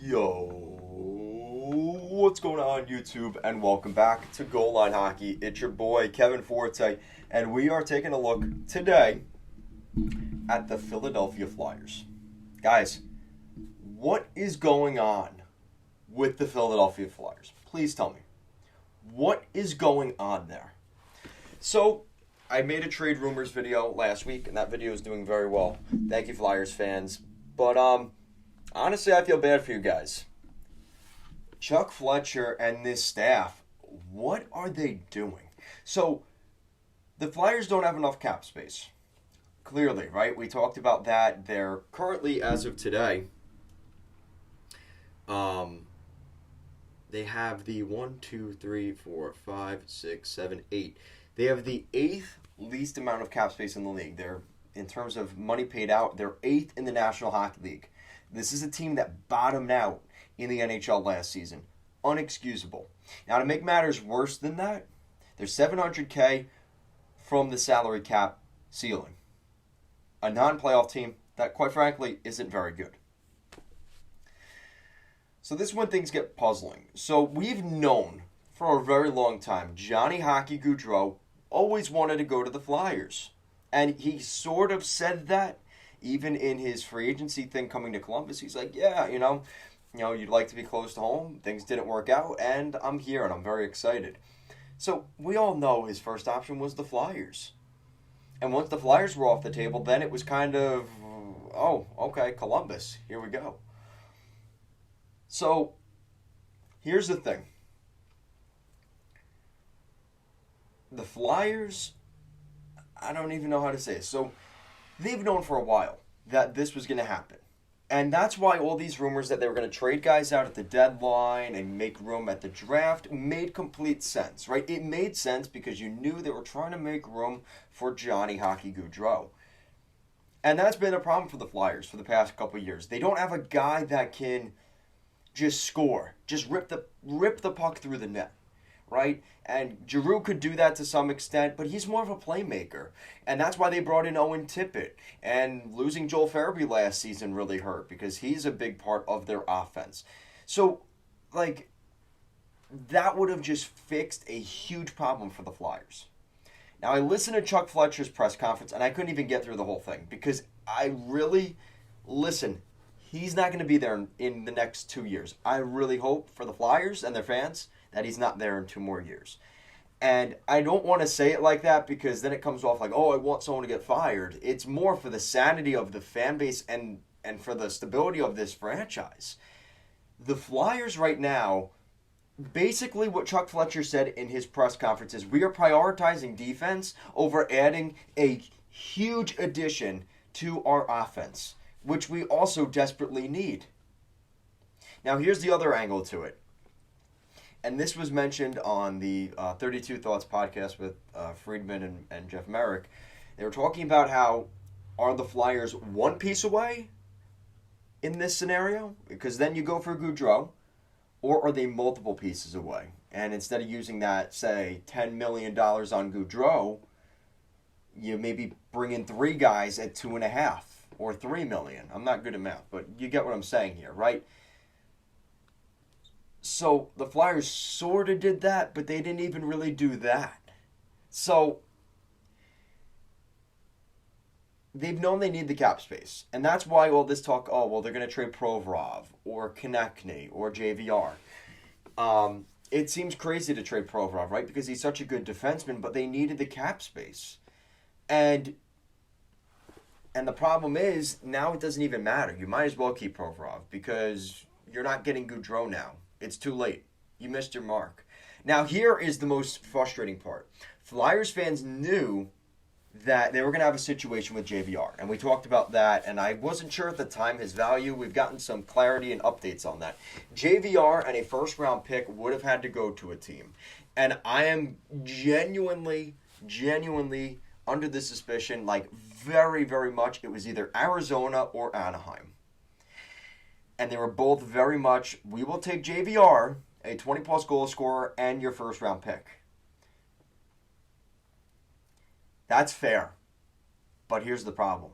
Yo, what's going on YouTube, and welcome back to Goal Line Hockey. It's your boy Kevin Forte, and we are taking a look today at the Philadelphia Flyers. Guys, what is going on with the Philadelphia Flyers? Please tell me. What is going on there? So, I made a trade rumors video last week, and that video is doing very well. Thank you, Flyers fans. But, honestly, I feel bad for you guys. Chuck Fletcher and this staff, what are they doing? So, the Flyers don't have enough cap space. Clearly, right? We talked about that. They're currently, as of today, they have the 1, 2, 3, 4, 5, 6, 7, 8. They have the 8th least amount of cap space in the league. They're, in terms of money paid out, they're 8th in the National Hockey League. This is a team that bottomed out in the NHL last season. Unexcusable. Now, to make matters worse than that, they're $700K from the salary cap ceiling. A non-playoff team that, quite frankly, isn't very good. So this is when things get puzzling. So we've known for a very long time, Johnny Gaudreau always wanted to go to the Flyers. And he sort of said that even in his free agency thing coming to Columbus. He's like, yeah, you know, you'd like to be close to home. Things didn't work out, and I'm here, and I'm very excited. So we all know his first option was the Flyers. And once the Flyers were off the table, then it was kind of, oh, okay, Columbus, here we go. So here's the thing. The Flyers, I don't even know how to say it. So they've known for a while that this was going to happen. And that's why all these rumors that they were going to trade guys out at the deadline and make room at the draft made complete sense, right? It made sense because you knew they were trying to make room for Johnny Gaudreau. And that's been a problem for the Flyers for the past couple of years. They don't have a guy that can just score, just rip the puck through the net, right? And Giroux could do that to some extent, but he's more of a playmaker. And that's why they brought in Owen Tippett. And losing Joel Farabee last season really hurt because he's a big part of their offense. So, that would have just fixed a huge problem for the Flyers. Now, I listened to Chuck Fletcher's press conference, and I couldn't even get through the whole thing because he's not going to be there in the next 2 years. I really hope for the Flyers and their fans that he's not there in 2 more years. And I don't want to say it like that because then it comes off like, oh, I want someone to get fired. It's more for the sanity of the fan base and for the stability of this franchise. The Flyers right now, basically what Chuck Fletcher said in his press conference is we are prioritizing defense over adding a huge addition to our offense, which we also desperately need. Now, here's the other angle to it. And this was mentioned on the 32 Thoughts podcast with Friedman and Jeff Merrick. They were talking about how are the Flyers one piece away in this scenario? Because then you go for Gaudreau. Or are they multiple pieces away? And instead of using that, say, $10 million on Gaudreau, you maybe bring in 3 guys at 2.5 or $3 million. I'm not good at math, but you get what I'm saying here, right? So the Flyers sort of did that, but they didn't even really do that. So they've known they need the cap space. And that's why all this talk, oh, well, they're going to trade Provorov or Konechny or JVR. It seems crazy to trade Provorov, right? Because he's such a good defenseman, but they needed the cap space. And the problem is, now it doesn't even matter. You might as well keep Provorov because you're not getting Gaudreau now. It's too late. You missed your mark. Now, here is the most frustrating part. Flyers fans knew that they were going to have a situation with JVR, and we talked about that, and I wasn't sure at the time his value. We've gotten some clarity and updates on that. JVR and a first-round pick would have had to go to a team, and I am genuinely under the suspicion, very, very much, it was either Arizona or Anaheim. And they were both very much, we will take JVR, a 20-plus goal scorer, and your first-round pick. That's fair. But here's the problem.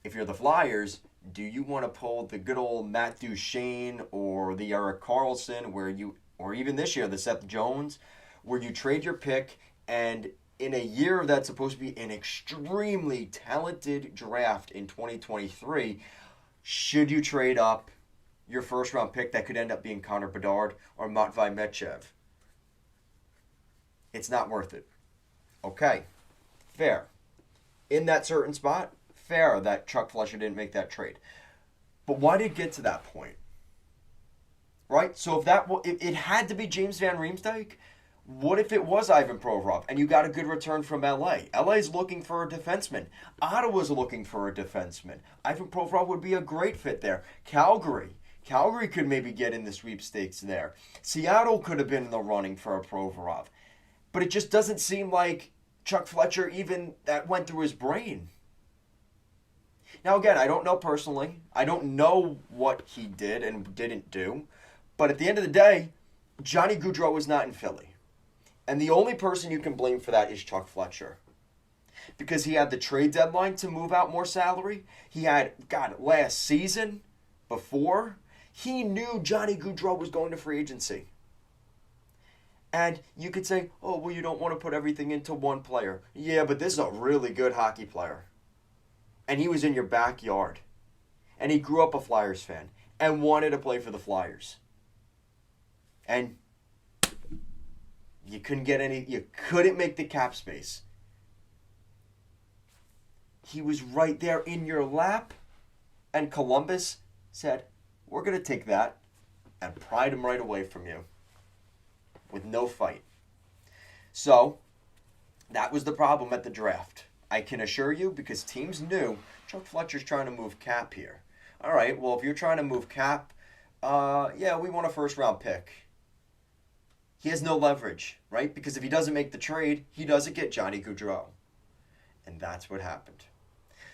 If you're the Flyers, Do you want to pull the good old Matt Duchene or the Eric Carlson, or even this year, the Seth Jones, where you trade your pick and in a year that's supposed to be an extremely talented draft in 2023, should you trade up your first round pick that could end up being Connor Bedard or Matvei Metchev? It's not worth it. Okay, fair. In that certain spot, fair that Chuck Fletcher didn't make that trade. But why did it get to that point? Right? So if it had to be James Van Riemsdyk, what if it was Ivan Provorov and you got a good return from LA? LA's looking for a defenseman. Ottawa's looking for a defenseman. Ivan Provorov would be a great fit there. Calgary could maybe get in the sweepstakes there. Seattle could have been in the running for a Provorov. But it just doesn't seem like Chuck Fletcher even that went through his brain. Now again, I don't know personally. I don't know what he did and didn't do. But at the end of the day, Johnny Gaudreau was not in Philly. And the only person you can blame for that is Chuck Fletcher. Because he had the trade deadline to move out more salary. He had, last season, before, he knew Johnny Gaudreau was going to free agency. And you could say, oh, well, you don't want to put everything into one player. Yeah, but this is a really good hockey player. And he was in your backyard. And he grew up a Flyers fan and wanted to play for the Flyers. And you couldn't make the cap space. He was right there in your lap, and Columbus said, we're going to take that and pried him right away from you with no fight. So, that was the problem at the draft. I can assure you, because teams knew Chuck Fletcher's trying to move cap here. All right, well, if you're trying to move cap, we want a first-round pick. He has no leverage, right? Because if he doesn't make the trade, he doesn't get Johnny Gaudreau. And that's what happened.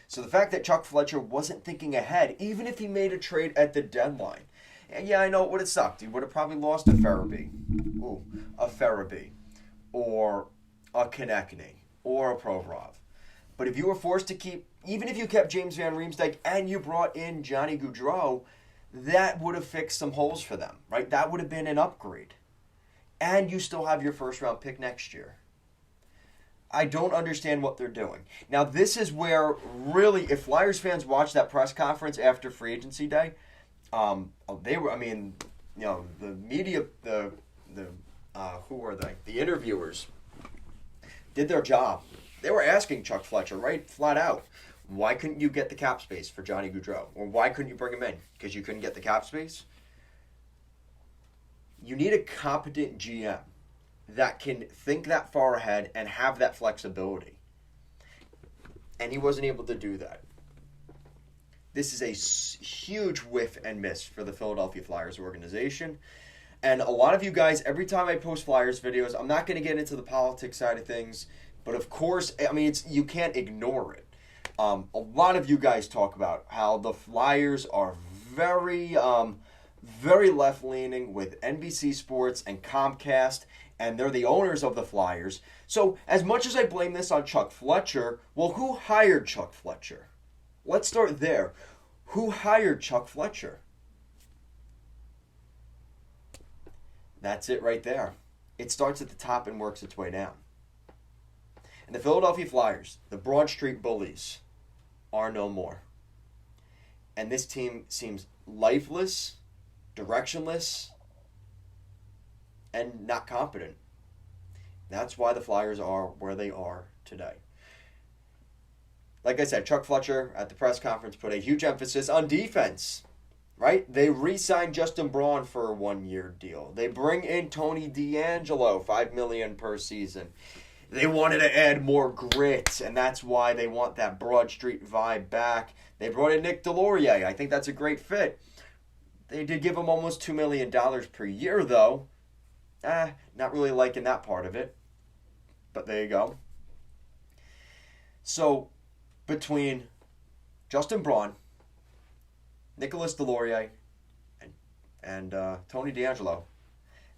So the fact that Chuck Fletcher wasn't thinking ahead, even if he made a trade at the deadline, and yeah, I know it would have sucked. He would have probably lost a Farabee, or a Konechny, or a Provorov. But if you were forced to keep, even if you kept James Van Riemsdyk and you brought in Johnny Gaudreau, that would have fixed some holes for them, right? That would have been an upgrade. And you still have your first round pick next year. I don't understand what they're doing. Now, this is where really, if Flyers fans watched that press conference after free agency day, the media, who were they? The interviewers did their job. They were asking Chuck Fletcher, right, flat out, why couldn't you get the cap space for Johnny Gaudreau? Or why couldn't you bring him in? Because you couldn't get the cap space? You need a competent GM that can think that far ahead and have that flexibility. And he wasn't able to do that. This is a huge whiff and miss for the Philadelphia Flyers organization. And a lot of you guys, every time I post Flyers videos, I'm not going to get into the politics side of things, but of course, you can't ignore it. A lot of you guys talk about how the Flyers are very left-leaning with NBC Sports and Comcast, and they're the owners of the Flyers. So as much as I blame this on Chuck Fletcher, well, who hired Chuck Fletcher? Let's start there. Who hired Chuck Fletcher? That's it right there. It starts at the top and works its way down. And the Philadelphia Flyers, the Broad Street Bullies, are no more. And this team seems lifeless, directionless, and not competent. That's why the Flyers are where they are today. Like I said, Chuck Fletcher at the press conference put a huge emphasis on defense, right? They re-signed Justin Braun for a 1-year deal. They bring in Tony DeAngelo, $5 million per season. They wanted to add more grit, and that's why they want that Broad Street vibe back. They brought in Nick Delorier. I think that's a great fit. They did give him almost $2 million per year, though. Not really liking that part of it. But there you go. So, between Justin Braun, Nicolas Delorier, and Tony DeAngelo,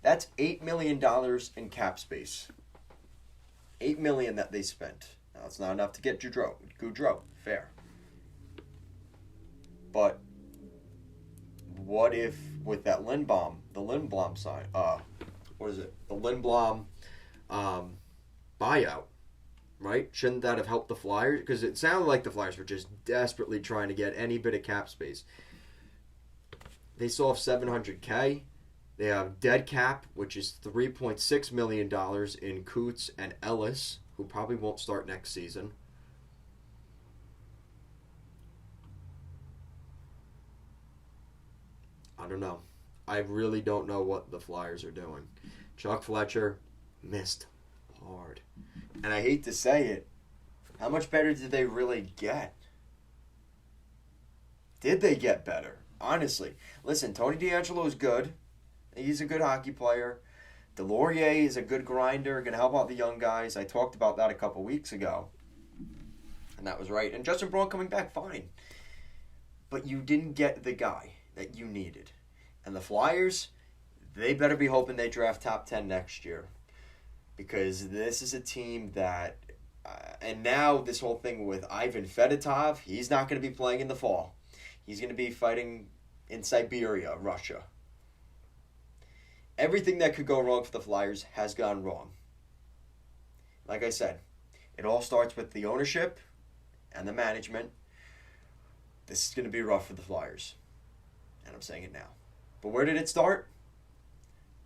that's $8 million in cap space. $8 million that they spent. Now, it's not enough to get Gaudreau. Fair. But what if with that Lindblom sign, what is it? The Lindblom buyout, right? Shouldn't that have helped the Flyers? Because it sounded like the Flyers were just desperately trying to get any bit of cap space. They still have $700K. They have dead cap, which is $3.6 million in Coots and Ellis, who probably won't start next season. I don't know. I really don't know what the Flyers are doing. Chuck Fletcher missed hard. And I hate to say it, how much better did they really get? Did they get better? Honestly. Listen, Tony DeAngelo is good. He's a good hockey player. Delorier is a good grinder, going to help out the young guys. I talked about that a couple weeks ago. And that was right. And Justin Braun coming back, fine. But you didn't get the guy that you needed. And the Flyers, they better be hoping they draft top 10 next year. Because this is a team that... and now this whole thing with Ivan Fedotov, he's not going to be playing in the fall. He's going to be fighting in Siberia, Russia. Everything that could go wrong for the Flyers has gone wrong. Like I said, it all starts with the ownership and the management. This is going to be rough for the Flyers. And I'm saying it now. But where did it start?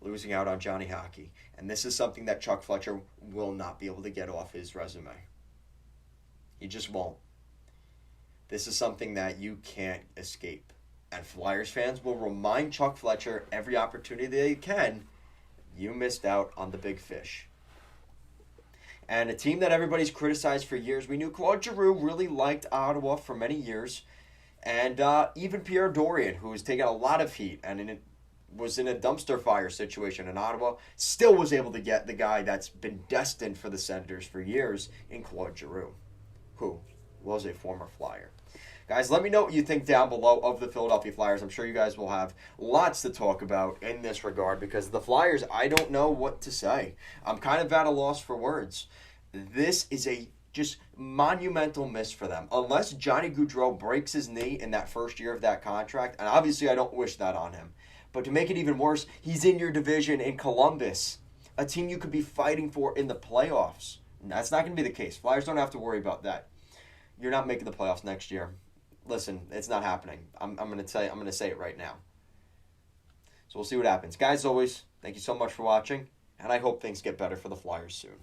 Losing out on Johnny Hockey. And this is something that Chuck Fletcher will not be able to get off his resume. He just won't. This is something that you can't escape. And Flyers fans will remind Chuck Fletcher every opportunity they can, you missed out on the big fish. And a team that everybody's criticized for years, we knew Claude Giroux really liked Ottawa for many years. And even Pierre Dorion, who has taken a lot of heat and was in a dumpster fire situation in Ottawa, still was able to get the guy that's been destined for the Senators for years in Claude Giroux, who was a former Flyer. Guys, let me know what you think down below of the Philadelphia Flyers. I'm sure you guys will have lots to talk about in this regard because the Flyers, I don't know what to say. I'm kind of at a loss for words. This is a just monumental miss for them. Unless Johnny Gaudreau breaks his knee in that first year of that contract, and obviously I don't wish that on him. But to make it even worse, he's in your division in Columbus, a team you could be fighting for in the playoffs. And that's not going to be the case. Flyers don't have to worry about that. You're not making the playoffs next year. Listen, it's not happening. I'm going to say it right now. So we'll see what happens. Guys, as always, thank you so much for watching, and I hope things get better for the Flyers soon.